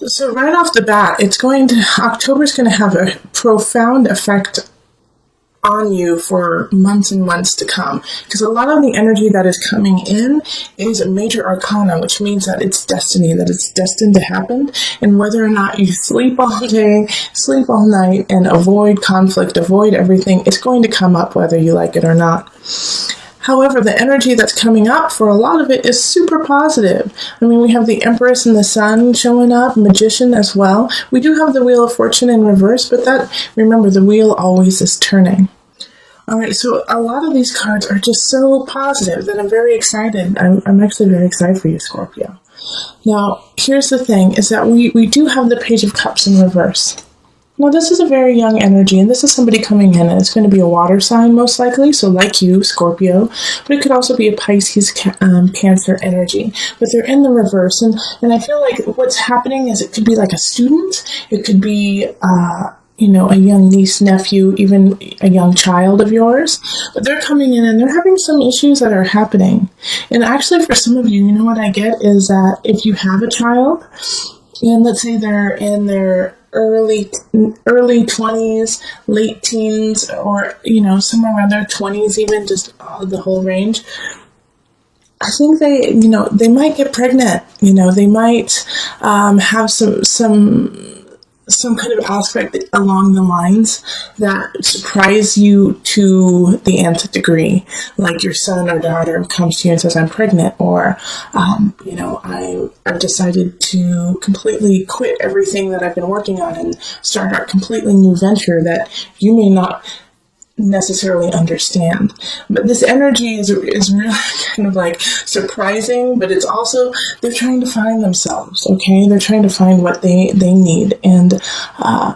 So right off the bat, October's going to have a profound effect on you for months and months to come, because a lot of the energy that is coming in is a major arcana, which means that it's destiny, that it's destined to happen. And whether or not you sleep all day, sleep all night, and avoid conflict, avoid everything, it's going to come up whether you like it or not. However, the energy that's coming up for a lot of it is super positive. I mean, we have the Empress and the Sun showing up, Magician as well. We do have the Wheel of Fortune in reverse, but remember, the wheel always is turning. All right, so a lot of these cards are just so positive that I'm very excited. I'm actually very excited for you, Scorpio. Now, here's the thing, is that we do have the Page of Cups in reverse. Now, this is a very young energy, and this is somebody coming in, and it's going to be a water sign, most likely, so like you, Scorpio, but it could also be a Pisces, Cancer energy, but they're in the reverse, and I feel like what's happening is it could be like a student, it could be, a young niece, nephew, even a young child of yours, but they're coming in and they're having some issues that are happening, and actually for some of you, you know what I get is that if you have a child, and let's say they're in their early 20s, late teens, or, somewhere around their 20s even, just the whole range, I think they might get pregnant, they might have some kind of aspect along the lines that surprise you to the nth degree, like your son or daughter comes to you and says, I'm pregnant, or, I've decided to completely quit everything that I've been working on and start a completely new venture that you may not necessarily understand. But this energy is really kind of like surprising, but it's also, they're trying to find themselves, okay? They're trying to find what they need, and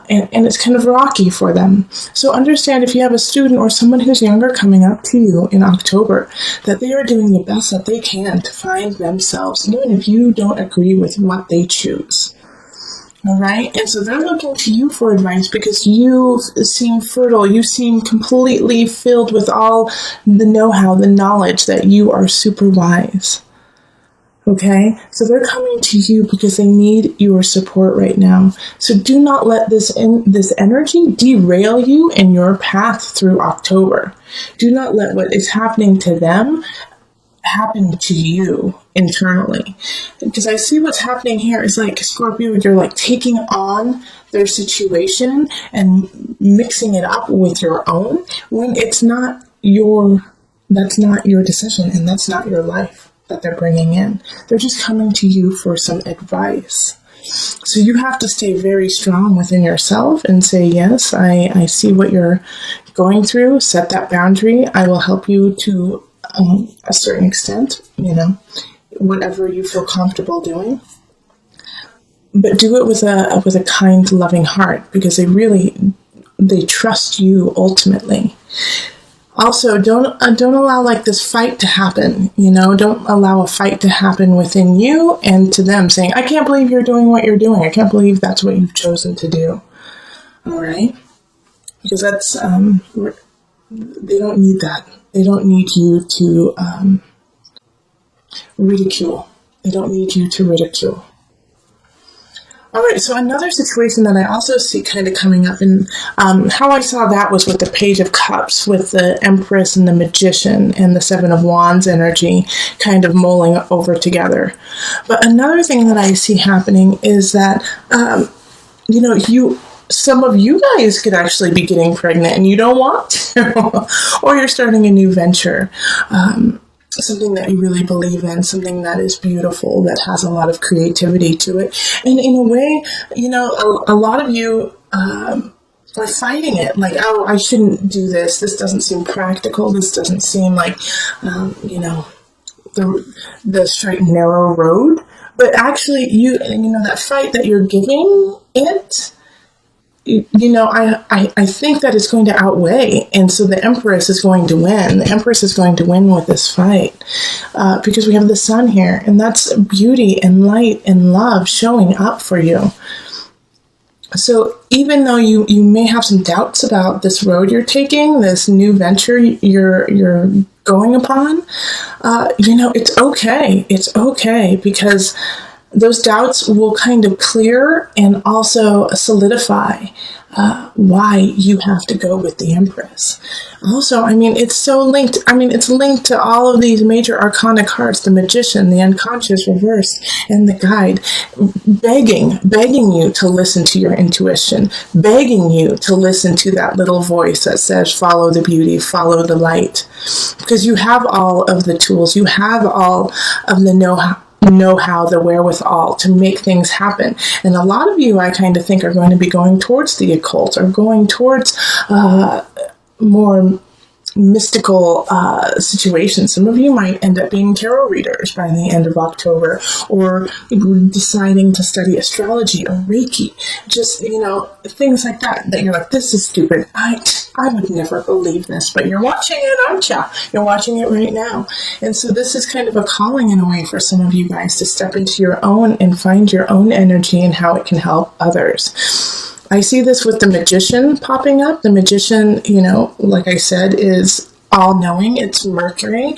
it's kind of rocky for them. So understand, if you have a student or someone who's younger coming up to you in October, that they are doing the best that they can to find themselves, even if you don't agree with what they choose. All right. And so they're looking to you for advice because you seem fertile. You seem completely filled with all the know-how, the knowledge, that you are super wise. Okay. So they're coming to you because they need your support right now. So do not let this energy derail you in your path through October. Do not let what is happening to them happen to you internally, because I see what's happening here is like, Scorpio, you're like taking on their situation and mixing it up with your own, when that's not your decision, and that's not your life that they're bringing in. They're just coming to you for some advice. So you have to stay very strong within yourself and say, yes, I see what you're going through. Set that boundary. I will help you to a certain extent, whatever you feel comfortable doing, but do it with a kind, loving heart, because they trust you ultimately. Also, don't allow like this fight to happen. Don't allow a fight to happen within you and to them, saying, I can't believe you're doing what you're doing. I can't believe that's what you've chosen to do. All right, because that's they don't need that. They don't need you to ridicule. They don't need you to ridicule. All right, so another situation that I also see kind of coming up, and how I saw that was with the Page of Cups, with the Empress and the Magician and the Seven of Wands energy kind of mulling over together. But another thing that I see happening is that, some of you guys could actually be getting pregnant and you don't want to, or you're starting a new venture, something that you really believe in, something that is beautiful, that has a lot of creativity to it. And in a way, a lot of you are fighting it, like, oh, I shouldn't do this. This doesn't seem practical. This doesn't seem like, the straight and narrow road. But actually, that fight that you're giving it, I think that it's going to outweigh. And so the Empress is going to win. The Empress is going to win with this fight because we have the Sun here. And that's beauty and light and love showing up for you. So even though you may have some doubts about this road you're taking, this new venture you're going upon, it's okay. It's okay, because those doubts will kind of clear and also solidify why you have to go with the Empress. Also, I mean, it's so linked. I mean, it's linked to all of these major arcana cards, the Magician, the Unconscious Reverse, and the Guide, begging you to listen to your intuition, begging you to listen to that little voice that says, follow the beauty, follow the light. Because you have all of the tools, you have all of the know-how, the wherewithal to make things happen. And a lot of you, I kind of think, are going to be going towards the occult, or going towards more mystical situations. Some of you might end up being tarot readers by the end of October, or deciding to study astrology or Reiki. Just, things like that you're like, this is stupid. I would never believe this, but you're watching it, aren't you? You're watching it right now. And so this is kind of a calling in a way for some of you guys to step into your own and find your own energy and how it can help others. I see this with the Magician popping up. The Magician, like I said, is all-knowing. It's Mercury.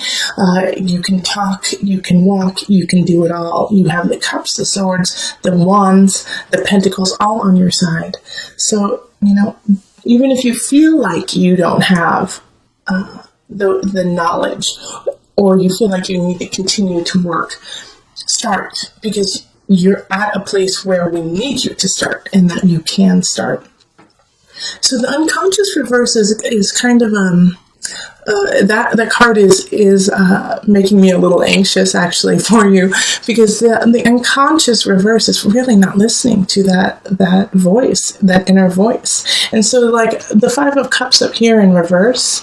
You can talk, you can walk, you can do it all. You have the Cups, the Swords, the Wands, the Pentacles, all on your side. So, even if you feel like you don't have the knowledge, or you feel like you need to continue to work, start, because you're at a place where we need you to start, and that you can start. So the Unconscious Reverse is kind of that card is making me a little anxious, actually, for you, because the Unconscious Reverse is really not listening to that voice, that inner voice. And so, like, the Five of Cups up here in reverse,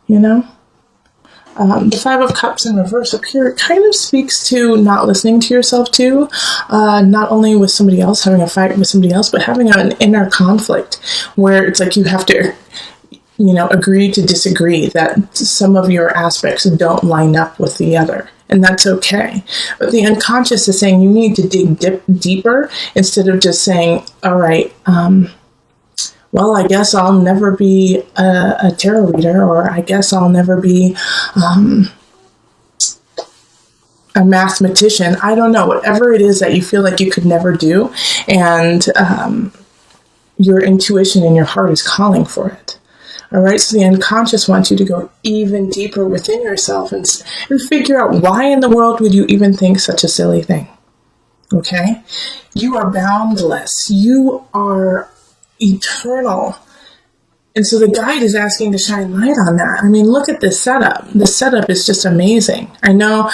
the Five of Cups in reverse up here kind of speaks to not listening to yourself too, not only with somebody else, having a fight with somebody else, but having an inner conflict where it's like you have to, agree to disagree, that some of your aspects don't line up with the other. And that's okay. But the unconscious is saying you need to dig deeper, instead of just saying, all right, well, I guess I'll never be a tarot reader, or I guess I'll never be a mathematician. I don't know, whatever it is that you feel like you could never do, and your intuition and your heart is calling for it. All right, so the unconscious wants you to go even deeper within yourself and figure out, why in the world would you even think such a silly thing? Okay? You are boundless. You are eternal. And so the Guide is asking to shine light on that. I mean, look at this setup. This setup is just amazing. I know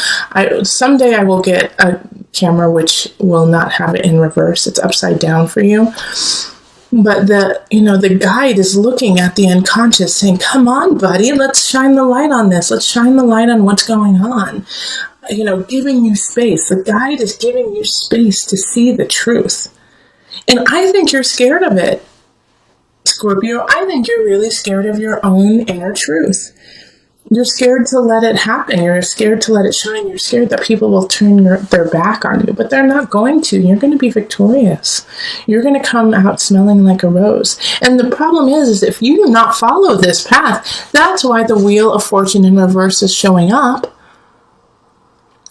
someday I will get a camera which will not have it in reverse. It's upside down for you. But the Guide is looking at the unconscious saying, come on, buddy, let's shine the light on this. Let's shine the light on what's going on. Giving you space. The Guide is giving you space to see the truth. And I think you're scared of it, Scorpio. I think you're really scared of your own inner truth. You're scared to let it happen. You're scared to let it shine. You're scared that people will turn their back on you, but they're not going to. You're going to be victorious. You're going to come out smelling like a rose. And the problem is if you do not follow this path, that's why the Wheel of Fortune in reverse is showing up.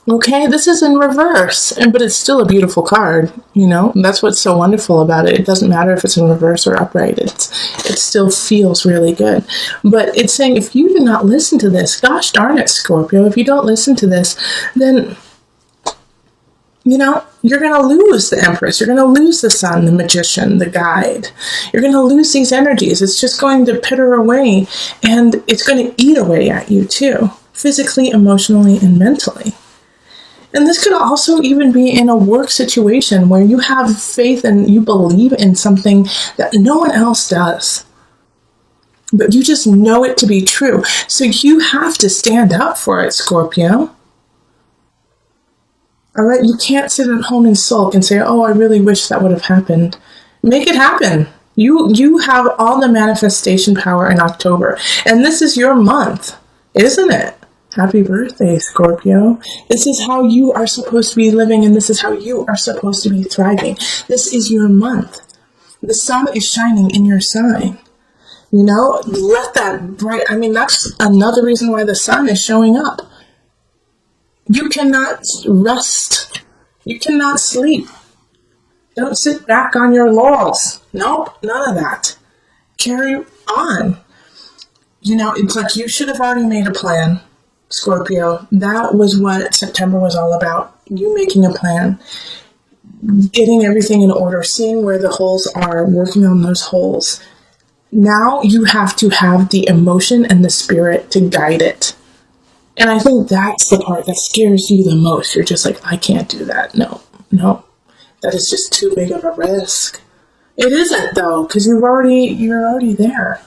Okay, this is in reverse, but it's still a beautiful card, That's what's so wonderful about it. It doesn't matter if it's in reverse or upright. It still feels really good. But it's saying, if you do not listen to this, gosh darn it, Scorpio, if you don't listen to this, then, you're going to lose the Empress. You're going to lose the Sun, the Magician, the Guide. You're going to lose these energies. It's just going to pitter away, and it's going to eat away at you too, physically, emotionally, and mentally. And this could also even be in a work situation where you have faith and you believe in something that no one else does. But you just know it to be true. So you have to stand up for it, Scorpio. All right? You can't sit at home and sulk and say, oh, I really wish that would have happened. Make it happen. You have all the manifestation power in October. And this is your month, isn't it? Happy birthday, Scorpio. This is how you are supposed to be living, and this is how you are supposed to be thriving. This is your month. The sun is shining in your sign. Let that bright, that's another reason why the sun is showing up. You cannot rest You cannot sleep. Don't sit back on your laurels. Nope, none of that. Carry on. It's like you should have already made a plan, Scorpio. That was what September was all about. You making a plan, getting everything in order, seeing where the holes are, working on those holes. Now you have to have the emotion and the spirit to guide it. And I think that's the part that scares you the most. You're just like, I can't do that. No, that is just too big of a risk. It isn't though, because you're already there.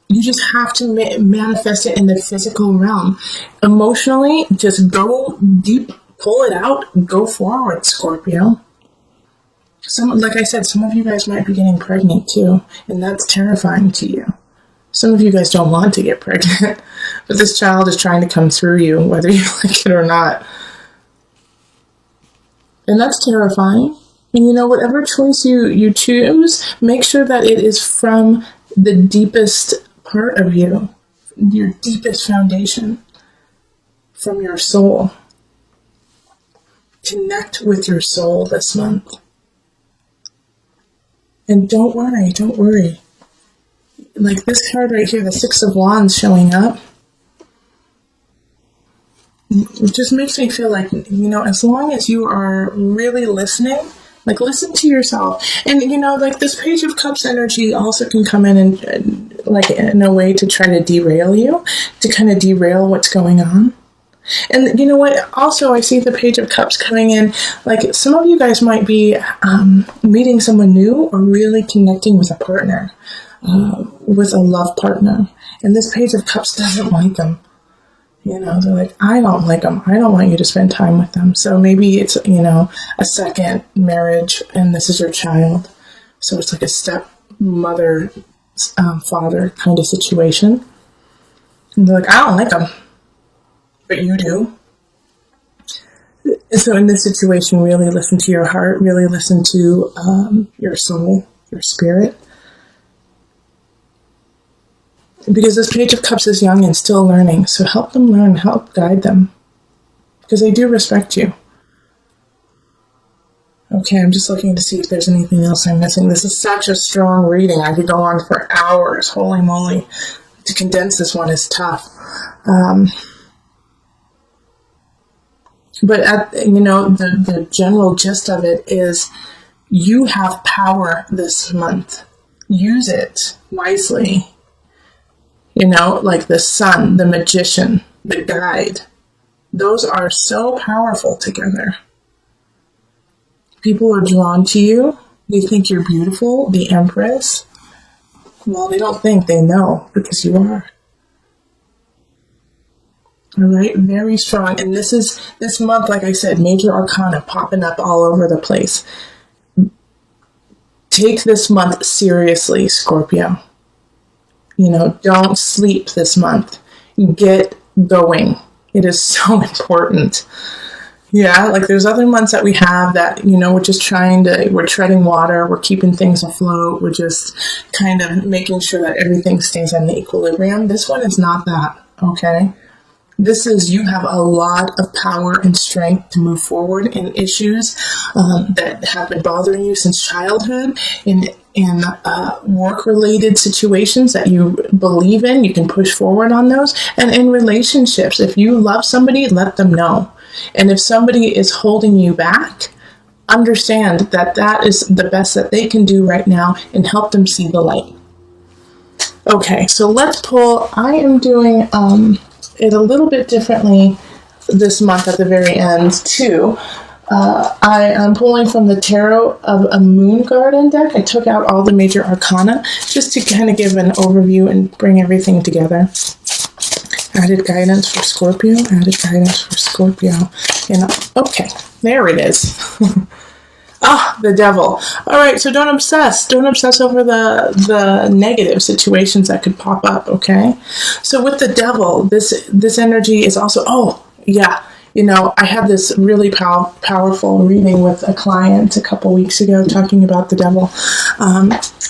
You just have to manifest it in the physical realm. Emotionally, just go deep, pull it out, go forward, Scorpio. Like I said, some of you guys might be getting pregnant too, and that's terrifying to you. Some of you guys don't want to get pregnant, but this child is trying to come through you, whether you like it or not. And that's terrifying. And whatever choice you choose, make sure that it is from the deepest part of you, your deepest foundation, from your soul. Connect with your soul this month. And don't worry. Like this card right here, the Six of Wands showing up, it just makes me feel like, as long as you are really listening, like listen to yourself. And, like this Page of Cups energy also can come in and like in a way to try to derail you, to kind of derail what's going on. And you know what? Also, I see the Page of Cups coming in. Like some of you guys might be meeting someone new or really connecting with a partner, with a love partner. And this Page of Cups doesn't like them. They're like, I don't like them. I don't want you to spend time with them. So maybe it's, a second marriage and this is your child. So it's like a stepmother, father kind of situation. And they're like, I don't like them. But you do. So in this situation, really listen to your heart, really listen to your soul, your spirit. Because this Page of Cups is young and still learning. So help them learn, help guide them. Because they do respect you. Okay, I'm just looking to see if there's anything else I'm missing. This is such a strong reading. I could go on for hours. Holy moly. To condense this one is tough. But the general gist of it is you have power this month. Use it wisely. Like the sun, the magician, the guide. Those are so powerful together. People are drawn to you. They think you're beautiful, the Empress. Well, they don't think, they know, because you are. All right, very strong. And this month, like I said, major arcana popping up all over the place. Take this month seriously, Scorpio. Don't sleep this month. Get going. It is so important. Yeah, like there's other months that we have that, we're just we're treading water, we're keeping things afloat, we're just kind of making sure that everything stays in the equilibrium. This one is not that, okay? This is, you have a lot of power and strength to move forward in issues that have been bothering you since childhood, in work-related situations that you believe in. You can push forward on those. And in relationships, if you love somebody, let them know. And if somebody is holding you back, understand that that is the best that they can do right now, and help them see the light. Okay, so let's pull. I am doing it a little bit differently this month at the very end too. I am pulling from the Tarot of a Moon Garden deck. I took out all the major arcana just to kind of give an overview and bring everything together. Added guidance for Scorpio. Added guidance for Scorpio. And okay, there it is. The devil. All right, so don't obsess. Don't obsess over the negative situations that could pop up, okay? So with the devil, this energy is also, I had this really powerful reading with a client a couple weeks ago talking about the devil.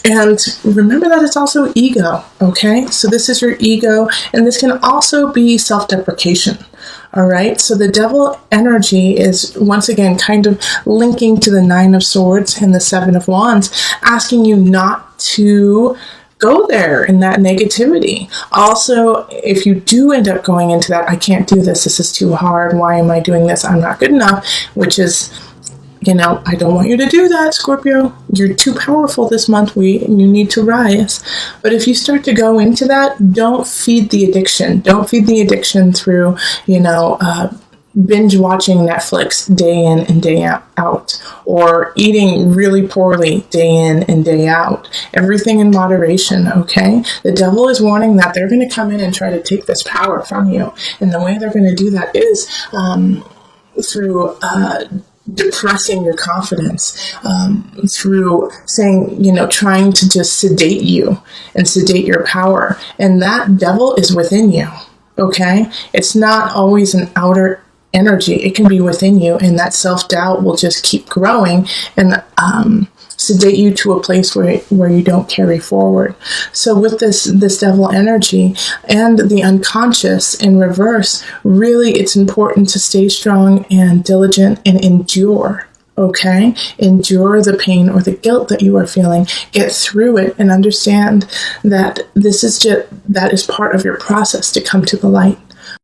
And remember that it's also ego, okay? So this is your ego, and this can also be self-deprecation, all right? So the devil energy is, once again, kind of linking to the Nine of Swords and the Seven of Wands, asking you not to go there in that negativity. Also, if you do end up going into that, I can't do this, this is too hard, why am I doing this, I'm not good enough, which is, I don't want you to do that, Scorpio. You're too powerful this month. You need to rise. But if you start to go into that, don't feed the addiction. Don't feed the addiction through, binge watching Netflix day in and day out, or eating really poorly day in and day out. Everything in moderation, okay? The devil is warning that they're going to come in and try to take this power from you. And the way they're going to do that is through depressing your confidence, through saying, trying to just sedate you and sedate your power. And that devil is within you, okay? It's not always an outer energy. It can be within you, and that self-doubt will just keep growing and sedate you to a place where you don't carry forward. So with this devil energy and the unconscious in reverse, really it's important to stay strong and diligent and endure. Okay? Endure the pain or the guilt that you are feeling. Get through it and understand that that is part of your process to come to the light.